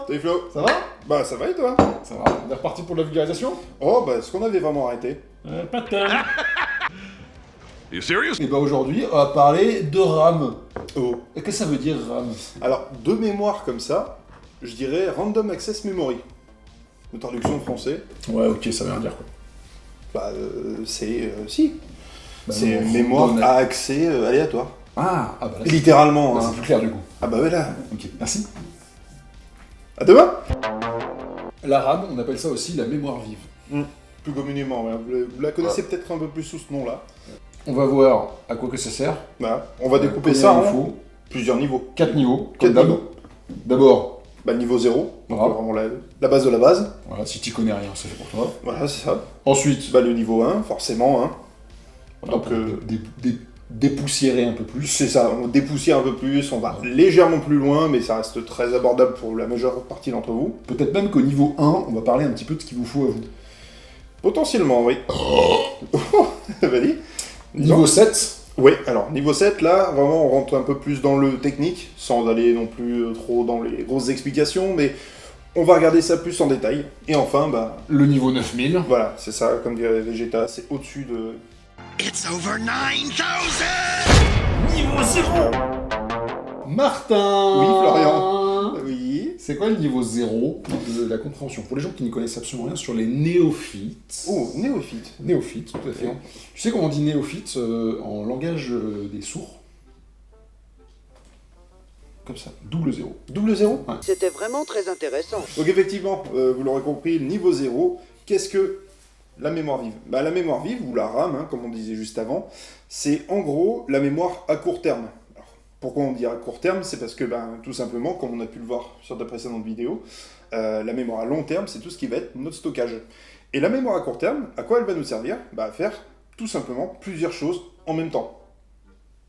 Salut Flo. Ça va? Bah ça va et toi? Ça va. On est reparti pour de la vulgarisation? Oh bah est-ce qu'on avait vraiment arrêté? Pas de thème. You serious? Et bah aujourd'hui, on va parler de RAM. Oh. Et qu'est-ce que ça veut dire RAM? Alors, de mémoire comme ça, je dirais Random Access Memory. De traduction en français. Ouais, ok, ça veut rien dire quoi. Bah si. Bah, C'est non, mémoire random. à accès aléatoire. Ah bah là, Littéralement, là, hein. c'est plus clair du coup. Ah bah voilà. Ok, merci. À demain. La RAM, on appelle ça aussi la mémoire vive. Plus communément, ouais. Vous la connaissez peut-être un peu plus sous ce nom-là. On va voir à quoi que ça sert. Voilà. On va découper Combien ça il en faut. plusieurs niveaux. 4 niveaux. Quatre comme d'hab. niveaux. D'abord, Bah niveau 0, donc Voilà. vraiment la base de la base. voilà, si tu connais rien, c'est fait pour toi. Voilà, c'est ça. Ensuite, Bah le niveau 1, forcément, hein. voilà, donc, pour dépoussiérer un peu plus. C'est ça, on dépoussière un peu plus, on va légèrement plus loin, mais ça reste très abordable pour la majeure partie d'entre vous. Peut-être même qu'au niveau 1, on va parler un petit peu de ce qu'il vous faut à vous. Potentiellement, oui. Vas-y. Niveau 7, Oui, alors niveau 7, là, vraiment, on rentre un peu plus dans le technique, sans aller non plus trop dans les grosses explications, mais on va regarder ça plus en détail. Et enfin, bah, le niveau 9000. voilà, c'est ça, comme dirait Vegeta, c'est au-dessus de... It's over 9000! Niveau 0. Martin. Oui, Florian. Oui. C'est quoi le niveau 0 de la compréhension? Pour les gens qui n'y connaissent absolument rien sur les néophytes. Oh, néophyte. Néophyte, tout à fait. Tu sais comment on dit néophyte en langage des sourds? Comme ça, double 0. Double 0. C'était vraiment très intéressant. Donc effectivement, vous l'aurez compris, niveau 0, qu'est-ce que la mémoire vive? Bah, la mémoire vive, ou la RAM, hein, comme on disait juste avant, c'est en gros la mémoire à court terme. Alors, pourquoi on dit à court terme? C'est parce que, tout simplement, comme on a pu le voir sur ta précédente vidéo, la mémoire à long terme, c'est tout ce qui va être notre stockage. Et la mémoire à court terme, à quoi elle va nous servir? Bah, à faire tout simplement plusieurs choses en même temps.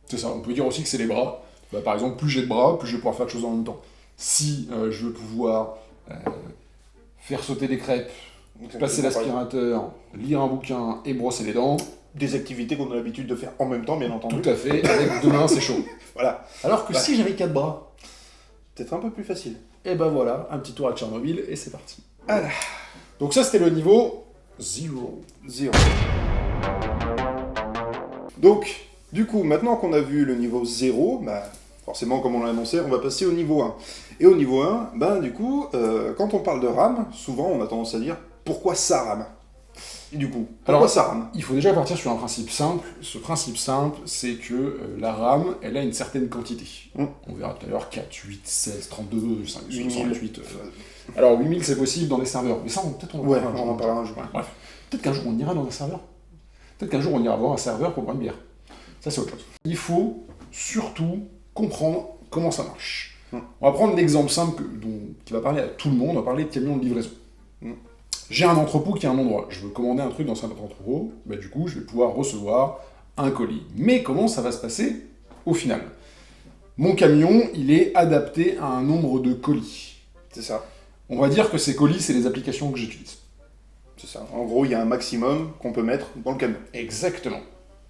C'est ça, on peut dire aussi que c'est les bras. Bah, par exemple, plus j'ai de bras, plus je vais pouvoir faire de choses en même temps. Si je veux pouvoir faire sauter des crêpes, passer l'aspirateur, lire un bouquin et brosser les dents, Des activités qu'on a l'habitude de faire en même temps, bien entendu. tout à fait, avec deux mains, c'est chaud. Voilà. Alors que Ouais. si j'avais 4 bras, Peut-être un peu plus facile. et ben voilà, un petit tour à Tchernobyl et c'est parti. Voilà. Donc ça, c'était le niveau 0. 0. Donc, du coup, maintenant qu'on a vu le niveau 0, bah, forcément, comme on l'a annoncé, on va passer au niveau 1. Et au niveau 1, du coup, quand on parle de RAM, souvent on a tendance à dire « pourquoi ça RAM ?» Et du coup, pourquoi Alors, ça RAM? Il faut déjà partir sur un principe simple. Ce principe simple, c'est que la RAM, elle a une certaine quantité. On verra tout à l'heure 4, 8, 16, 32, 5, 68. Alors 8000, c'est possible dans les serveurs. Mais ça, peut-être on en Ouais, parlera un jour. on en parlera un jour. Ouais, bref. Peut-être qu'un jour on ira dans un serveur. Peut-être qu'un jour on ira voir un serveur pour boire une bière. Ça, c'est autre chose. Il faut surtout comprendre comment ça marche. On va prendre l'exemple simple qui va parler à tout le monde. On va parler de camion de livraison. J'ai un entrepôt qui a un endroit. Je veux commander un truc dans cet entrepôt. Bah, du coup, je vais pouvoir recevoir un colis. Mais comment ça va se passer au final? Mon camion, il est adapté à un nombre de colis. C'est ça. On va dire que ces colis, c'est les applications que j'utilise. C'est ça. En gros, il y a un maximum qu'on peut mettre dans le camion. Exactement.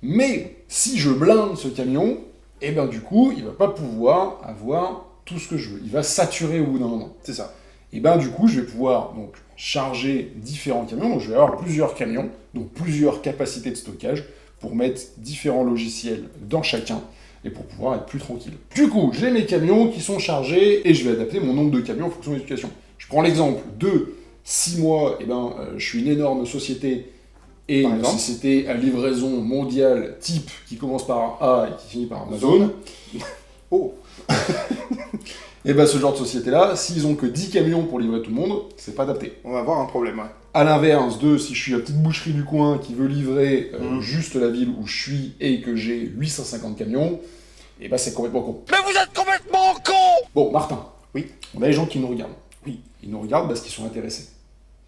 Mais si je blinde ce camion, eh ben du coup, il va pas pouvoir avoir tout ce que je veux. Il va saturer au bout d'un moment. C'est ça. Et ben du coup, je vais pouvoir donc charger différents camions. Donc je vais avoir plusieurs camions, donc plusieurs capacités de stockage pour mettre différents logiciels dans chacun et pour pouvoir être plus tranquille. Du coup, j'ai mes camions qui sont chargés et je vais adapter mon nombre de camions en fonction des situations. Je prends l'exemple de 6 mois, je suis une énorme société et Par une exemple société à livraison mondiale type qui commence par A et qui finit par Amazon. Oh. Et ben ce genre de société-là, s'ils ont que 10 camions pour livrer tout le monde, c'est pas adapté. On va avoir un problème, ouais. A l'inverse si je suis la petite boucherie du coin qui veut livrer juste la ville où je suis et que j'ai 850 camions, et ben c'est complètement con. Mais vous êtes complètement con! Bon, Martin. Oui. On a les gens qui nous regardent. Oui. Ils nous regardent parce qu'ils sont intéressés.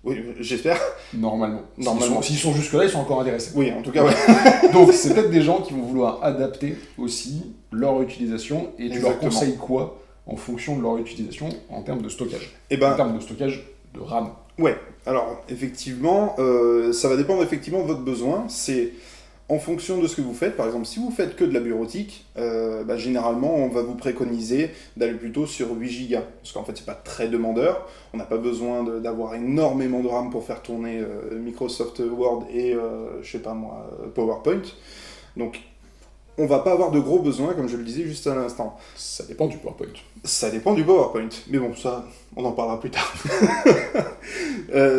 Oui, j'espère. Normalement. Normalement. S'ils sont jusque-là, ils sont encore intéressés. Oui, en tout cas, ouais. Donc, c'est peut-être des gens qui vont vouloir adapter aussi leur utilisation et tu leur Exactement. conseilles quoi en fonction de leur utilisation en termes de stockage? Et En termes de stockage de RAM. ouais. Alors, effectivement, ça va dépendre effectivement de votre besoin. C'est En fonction de ce que vous faites, par exemple, si vous faites que de la bureautique, généralement, on va vous préconiser d'aller plutôt sur 8 Go. Parce qu'en fait, c'est pas très demandeur. On n'a pas besoin d'avoir énormément de RAM pour faire tourner Microsoft Word et, PowerPoint. Donc, on va pas avoir de gros besoins, comme je le disais juste à l'instant. Ça dépend du PowerPoint. Ça dépend du PowerPoint. Mais bon, ça, on en parlera plus tard.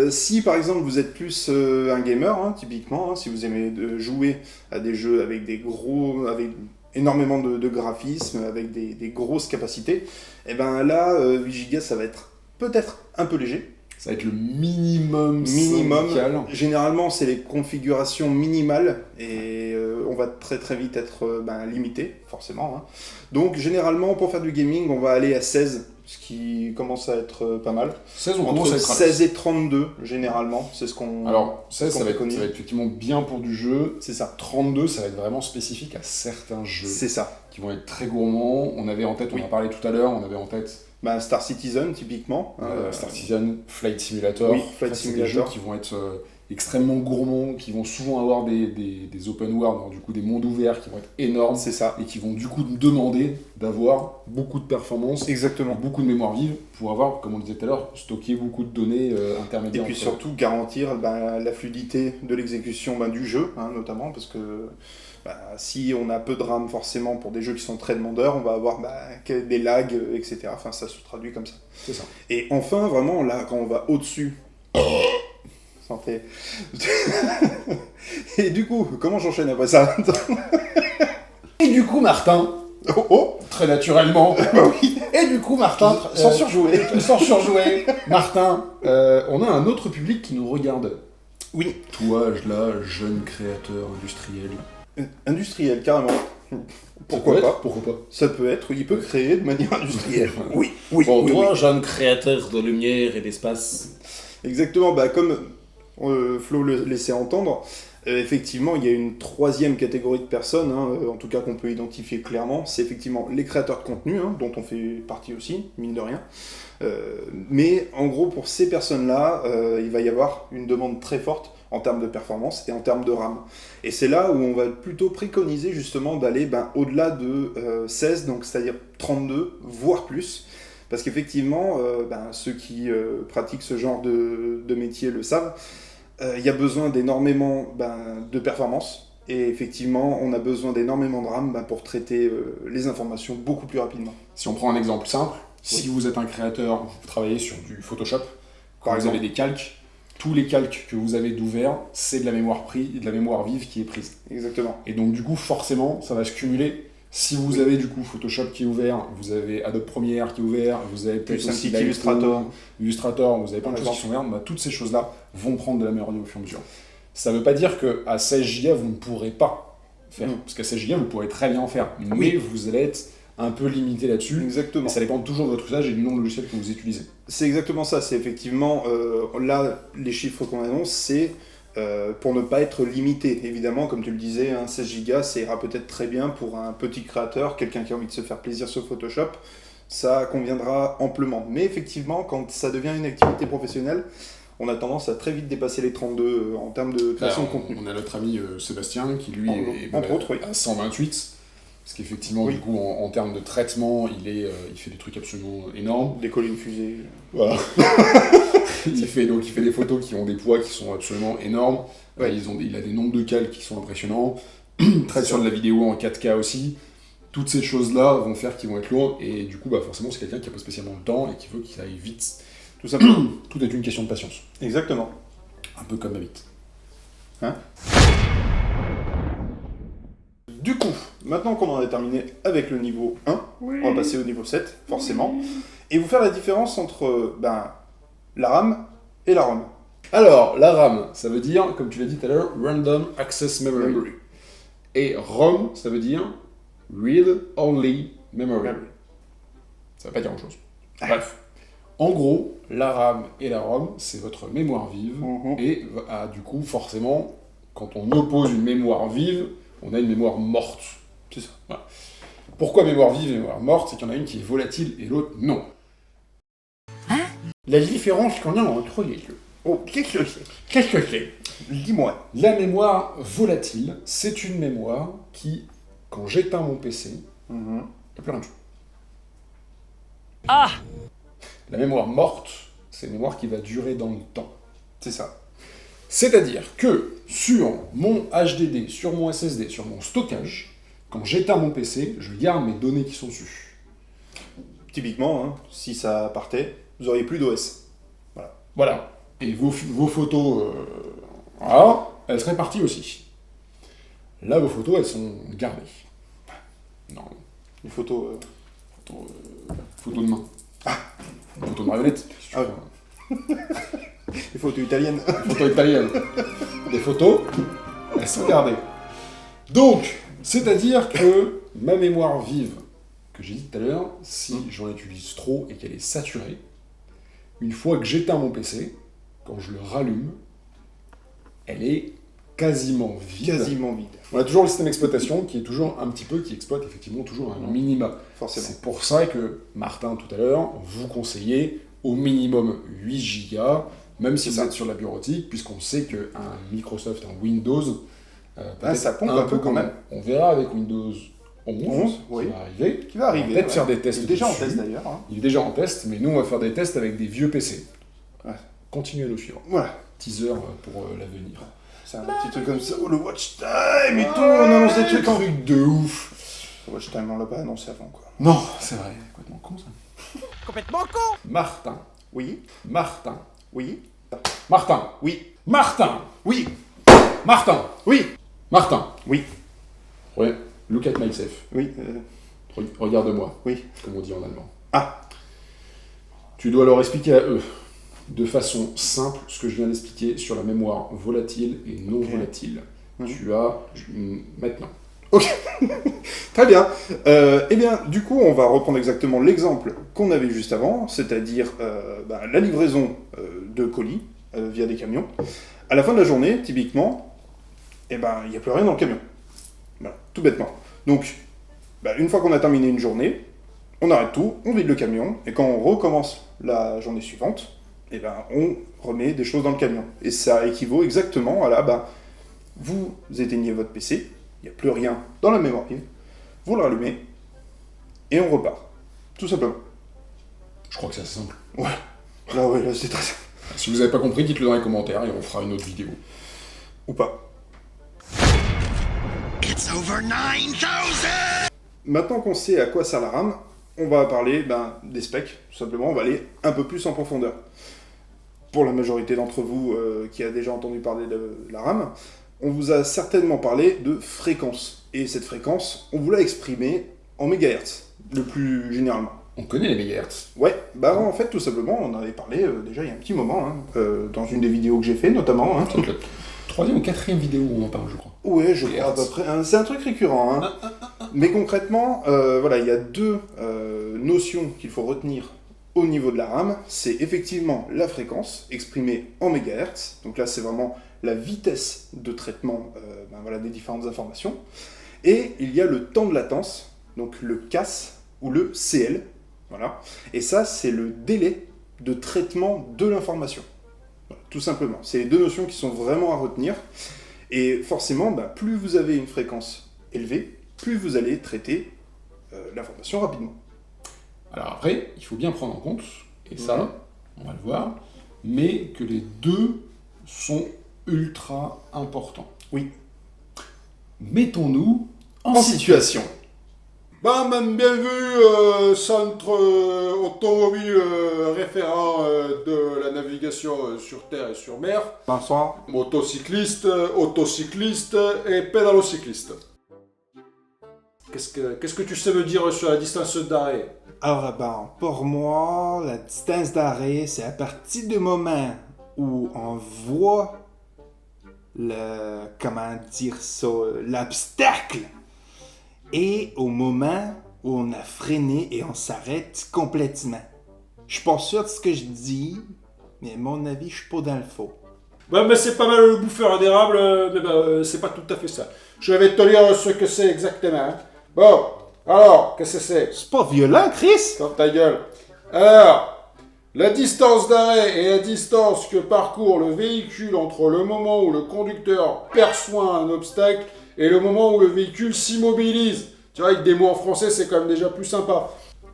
Si, par exemple, vous êtes plus un gamer, typiquement, si vous aimez jouer à des jeux avec avec énormément de graphismes, avec des grosses capacités, et ben là, 8 Go, ça va être peut-être un peu léger. Ça va être le minimum syndical. Généralement, c'est les configurations minimales et on va très très vite être limité, forcément. Donc, généralement, pour faire du gaming, on va aller à 16, ce qui commence à être pas mal. 16, on Entre commence à être 16 et 32, généralement, c'est ce qu'on... Alors, 16, ça va être préconise. effectivement bien pour du jeu. C'est ça. 32, ça va être vraiment spécifique à certains jeux. C'est ça. Qui vont être très gourmands. On avait en tête, on en a parlé tout à l'heure, on avait en tête Star Citizen, typiquement. Star Citizen, Flight Simulator. Oui, Flight C'est Simulator. des jeux qui vont être extrêmement gourmands, qui vont souvent avoir des open world, alors, du coup des mondes ouverts qui vont être énormes. C'est ça. Et qui vont du coup demander d'avoir beaucoup de performance, Exactement. beaucoup de mémoire vive, pour avoir, comme on le disait tout à l'heure, stocké beaucoup de données intermédiaires. Et puis surtout garantir la fluidité de l'exécution du jeu, notamment, parce que si on a peu de RAM forcément pour des jeux qui sont très demandeurs, on va avoir des lags, etc. Enfin, ça se traduit comme ça. C'est ça. Et enfin, vraiment, là, quand on va au-dessus... Santé. Et du coup, comment j'enchaîne après ça? Et du coup, Martin... Très naturellement. Oui. Et du coup, Martin... Sans surjouer. Sans surjouer. Martin, on a un autre public qui nous regarde. Oui. Toi, là, jeune créateur industriel. Industriel, carrément. Pourquoi pas? Pourquoi pas? Ça peut être, il peut créer de manière industrielle. Oui. Bon, toi, jeune créateur de lumière et d'espace. Exactement, comme Flo le laissait entendre, effectivement, il y a une troisième catégorie de personnes, en tout cas qu'on peut identifier clairement, c'est effectivement les créateurs de contenu, dont on fait partie aussi, mine de rien. Mais en gros, pour ces personnes-là, il va y avoir une demande très forte en termes de performance et en termes de RAM. Et c'est là où on va plutôt préconiser justement d'aller au-delà de 16, donc c'est-à-dire 32, voire plus. Parce qu'effectivement, ceux qui pratiquent ce genre de métier le savent, il y a besoin d'énormément de performance. Et effectivement, on a besoin d'énormément de RAM pour traiter les informations beaucoup plus rapidement. Si on prend un exemple simple, si vous êtes un créateur, vous travaillez sur du Photoshop, quand vous avez des calques, tous les calques que vous avez d'ouvert, c'est de la mémoire de la mémoire vive qui est prise. Exactement. Et donc du coup, forcément, ça va se cumuler. Si vous avez du coup Photoshop qui est ouvert, vous avez Adobe Premiere qui est ouvert, vous avez peut-être un aussi petit Illustrator, vous avez plein de choses qui sont ouvertes, toutes ces choses-là vont prendre de la mémoire au fur et à mesure. Ça ne veut pas dire qu'à 16 Go, vous ne pourrez pas faire. Parce qu'à 16 Go, vous pourrez très bien en faire. Mais vous allez être un peu limité là-dessus. Exactement. Et ça dépend toujours de votre usage et du nombre de logiciels que vous utilisez. C'est exactement ça. C'est effectivement, là, les chiffres qu'on annonce, c'est pour ne pas être limité. Évidemment, comme tu le disais, 16 Go, ça ira peut-être très bien pour un petit créateur, quelqu'un qui a envie de se faire plaisir sur Photoshop. Ça conviendra amplement. Mais effectivement, quand ça devient une activité professionnelle, on a tendance à très vite dépasser les 32 en termes de création de contenu. On a notre ami Sébastien qui lui est entre autres, à 128. Parce qu'effectivement, du coup, en termes de traitement, il fait des trucs absolument énormes. Décoller une fusée. Voilà. il fait des photos qui ont des poids qui sont absolument énormes. Ouais. Il a des nombres de calques qui sont impressionnants. Il traite sur de la vidéo en 4K aussi. Toutes ces choses-là vont faire qu'ils vont être lourds. Et du coup, forcément, c'est quelqu'un qui n'a pas spécialement le temps et qui veut qu'il aille vite. Tout simplement. Tout est une question de patience. Exactement. Un peu comme ma bite. Du coup, maintenant qu'on en a terminé avec le niveau 1, on va passer au niveau 7, forcément, et vous faire la différence entre la RAM et la ROM. Alors, la RAM, ça veut dire, comme tu l'as dit tout à l'heure, Random Access Memory. Et ROM, ça veut dire Read Only Memory. Ça veut pas dire grand-chose. Bref. En gros, la RAM et la ROM, c'est votre mémoire vive, et du coup, forcément, quand on oppose une mémoire vive, on a une mémoire morte. C'est ça. Voilà. Pourquoi mémoire vive et mémoire morte? C'est qu'il y en a une qui est volatile et l'autre non. La différence qu'on a entre les deux. Oh, qu'est-ce que c'est? Qu'est-ce que c'est? Dis-moi. La mémoire volatile, c'est une mémoire qui, quand j'éteins mon PC, il n'y a plus rien du tout. Ah! La mémoire morte, c'est une mémoire qui va durer dans le temps. C'est ça. C'est-à-dire que sur mon HDD, sur mon SSD, sur mon stockage, quand j'éteins mon PC, je garde mes données qui sont dessus. Typiquement, hein, si ça partait, vous auriez plus d'OS. Voilà. Et vos photos, voilà, elles seraient parties aussi. Là, vos photos, elles sont gardées. Non, Les photos... photos de main. Ah, photos de marionnette. Si tu Ah veux. Les photos italiennes. Photos italiennes. Des photos, elles sont gardées. Donc, c'est-à-dire que ma mémoire vive, que j'ai dit tout à l'heure, si j'en utilise trop et qu'elle est saturée, une fois que j'éteins mon PC, quand je le rallume, elle est quasiment vide. Quasiment vide. On a toujours le système d'exploitation qui est toujours un petit peu, qui exploite effectivement toujours un minima. Forcément. C'est pour ça que Martin, tout à l'heure, vous conseillait au minimum 8 Go, même si C'est vous ça. êtes sur la bureautique, puisqu'on sait qu'un Microsoft, un Windows, peut-être ça pompe un peu quand même. On verra avec Windows 11 qui oui. va arriver. Qui va arriver. On va peut-être faire des tests. Il est déjà en dessus. test d'ailleurs. Hein. Il est déjà en test, mais nous, on va faire des tests avec des vieux PC. Ouais. Continuez à nous suivre. Voilà. Teaser pour l'avenir. C'est un petit truc comme ça. Oh, le Watch Time et tout, on annonce des trucs en... Truc de ouf. Le Watch Time, on l'a pas annoncé avant, quoi. Non, c'est vrai. Complètement con, ça. Complètement con! Martin. Oui. Martin. Oui. Martin. Oui. Martin. Oui. Martin. Oui. Martin. Oui. Ouais. Look at myself. Oui. Regarde-moi. Oui. Comme on dit en allemand. Ah. Tu dois leur expliquer à eux, de façon simple, ce que je viens d'expliquer sur la mémoire volatile et non volatile. Tu as maintenant. Ok. Très bien. Eh bien, du coup, on va reprendre exactement l'exemple qu'on avait juste avant, c'est-à-dire la livraison de colis via des camions. À la fin de la journée, typiquement, il n'y a plus rien dans le camion. Voilà, tout bêtement. Donc, une fois qu'on a terminé une journée, on arrête tout, on vide le camion, et quand on recommence la journée suivante, on remet des choses dans le camion. Et ça équivaut exactement à là, vous éteignez votre PC, il n'y a plus rien dans la mémoire vive, vous le rallumez, et on repart. Tout simplement. Je crois que c'est assez simple. Ouais. Là, c'est très simple. Si vous n'avez pas compris, dites-le dans les commentaires et on fera une autre vidéo. Ou pas. It's over 9000! Maintenant qu'on sait à quoi sert la RAM, on va parler des specs, tout simplement, on va aller un peu plus en profondeur. Pour la majorité d'entre vous qui a déjà entendu parler de la RAM, on vous a certainement parlé de fréquence. Et cette fréquence, on vous l'a exprimée en mégahertz, le plus généralement. On connaît les mégahertz. Ouais, en fait, tout simplement, on en avait parlé déjà il y a un petit moment, dans une des vidéos que j'ai fait notamment. Hein. C'est la troisième ou quatrième vidéo où on en parle, je crois. Ouais, je crois à peu près. C'est un truc récurrent. Hein. Mais concrètement, il y a deux notions qu'il faut retenir au niveau de la RAM. C'est effectivement la fréquence, exprimée en mégahertz. Donc là, c'est vraiment la vitesse de traitement des différentes informations. Et il y a le temps de latence, donc le CAS ou le CL. Voilà. Et ça, c'est le délai de traitement de l'information. Voilà, tout simplement. C'est les deux notions qui sont vraiment à retenir. Et forcément, plus vous avez une fréquence élevée, plus vous allez traiter l'information rapidement. Alors après, il faut bien prendre en compte, et ça, on va le voir, mais que les deux sont ultra importants. Oui. Mettons-nous En situation. Même bien vu, centre automobile référent de la navigation sur terre et sur mer. Bonsoir. Motocycliste, autocycliste et pédalocycliste. Qu'est-ce que tu sais me dire sur la distance d'arrêt? Alors, pour moi, la distance d'arrêt, c'est à partir du moment où on voit l'obstacle et au moment où on a freiné et on s'arrête complètement. Je suis pas sûr de ce que je dis, mais à mon avis, je suis pas dans le faux. Ouais, mais c'est pas mal le bouffeur d'érable, mais c'est pas tout à fait ça. Je vais te lire ce que c'est exactement. Hein. Bon, alors, qu'est-ce que c'est? C'est pas violent, Chris! Ferme ta gueule. Alors, La distance d'arrêt est la distance que parcourt le véhicule entre le moment où le conducteur perçoit un obstacle et le moment où le véhicule s'immobilise. Tu vois, avec des mots en français, c'est quand même déjà plus sympa.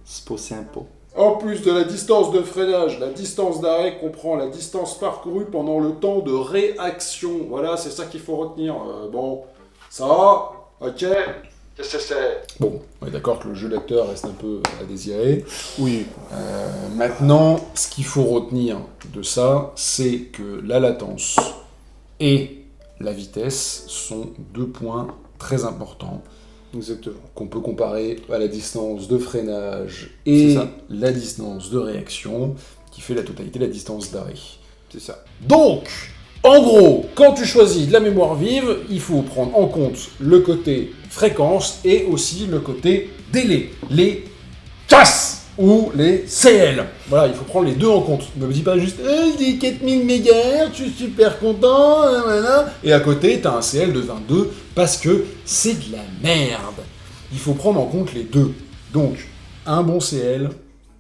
C'est pas sympa. En plus de la distance de freinage, la distance d'arrêt comprend la distance parcourue pendant le temps de réaction. Voilà, c'est ça qu'il faut retenir. Bon, ça va? Ok. Qu'est-ce que c'est? Bon, on est d'accord que le jeu d'acteur reste un peu à désirer. Oui. Maintenant, ce qu'il faut retenir de ça, c'est que la latence et la vitesse sont deux points très importants Exactement. qu'on peut comparer à la distance de freinage C'est et ça. la distance de réaction, qui fait la totalité de la distance d'arrêt. C'est ça. Donc, en gros, quand tu choisis de la mémoire vive, il faut prendre en compte le côté fréquence et aussi le côté délai, les CAS ou les CL. Voilà, il faut prendre les deux en compte. Ne me dis pas juste je dis 4000 MHz, je suis super content, voilà. Et à côté, tu as un CL de 22 parce que c'est de la merde. Il faut prendre en compte les deux. Donc, un bon CL,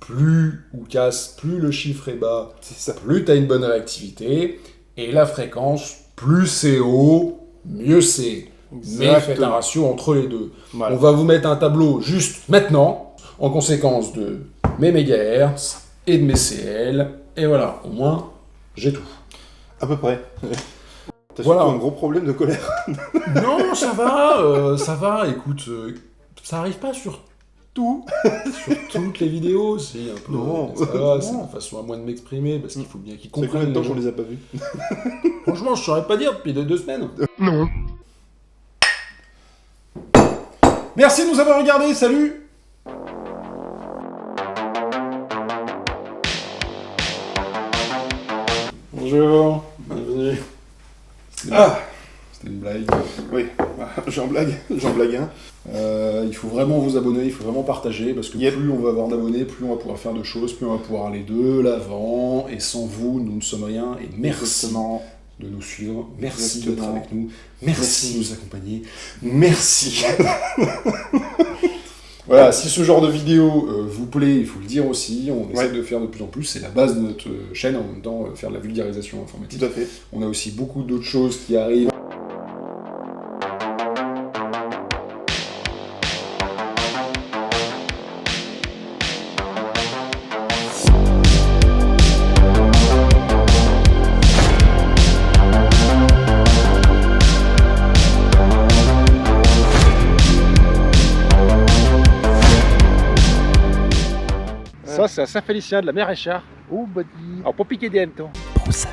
plus ou CAS, plus le chiffre est bas, C'est ça. plus tu as une bonne réactivité, et la fréquence, plus c'est haut, mieux c'est. Mais faites un Exactement. ratio entre les deux. Voilà. On va vous mettre un tableau juste maintenant, en conséquence de mes mégahertz et de mes CL, et voilà, au moins, j'ai tout. À peu près. T'as Voilà. surtout un gros problème de colère. Non, ça va, écoute, ça arrive pas sur Tout. sur toutes les vidéos, c'est un peu... Non. Ça va, c'est Non. une façon à moi de m'exprimer, parce qu'il faut bien qu'ils Ça fait combien comprennent. de temps les qu'on gens. les a pas vus? Franchement, je saurais pas dire depuis 2 semaines. Non. Merci de nous avoir regardés, salut! Bonjour, bienvenue. Ah. C'était une blague. Oui. J'en blague. J'en blague un. Il faut vraiment vous abonner, il faut vraiment partager, parce que Yep. plus on va avoir d'abonnés, plus on va pouvoir faire de choses, plus on va pouvoir aller de l'avant, et sans vous, nous ne sommes rien, et merci Exactement. de nous suivre, merci d'être Exactement. avec nous, merci Merci. de nous accompagner, merci. Voilà, si ce genre de vidéo vous plaît, il faut le dire aussi, on essaie Ouais. de faire de plus en plus, c'est la base de notre chaîne, en même temps faire de la vulgarisation informatique. Tout à fait. On a aussi beaucoup d'autres choses qui arrivent. Ça, c'est un Saint-Félicien de la mer Échard. Oh, buddy. Alors, pour piquer des hannetons. Bon, ça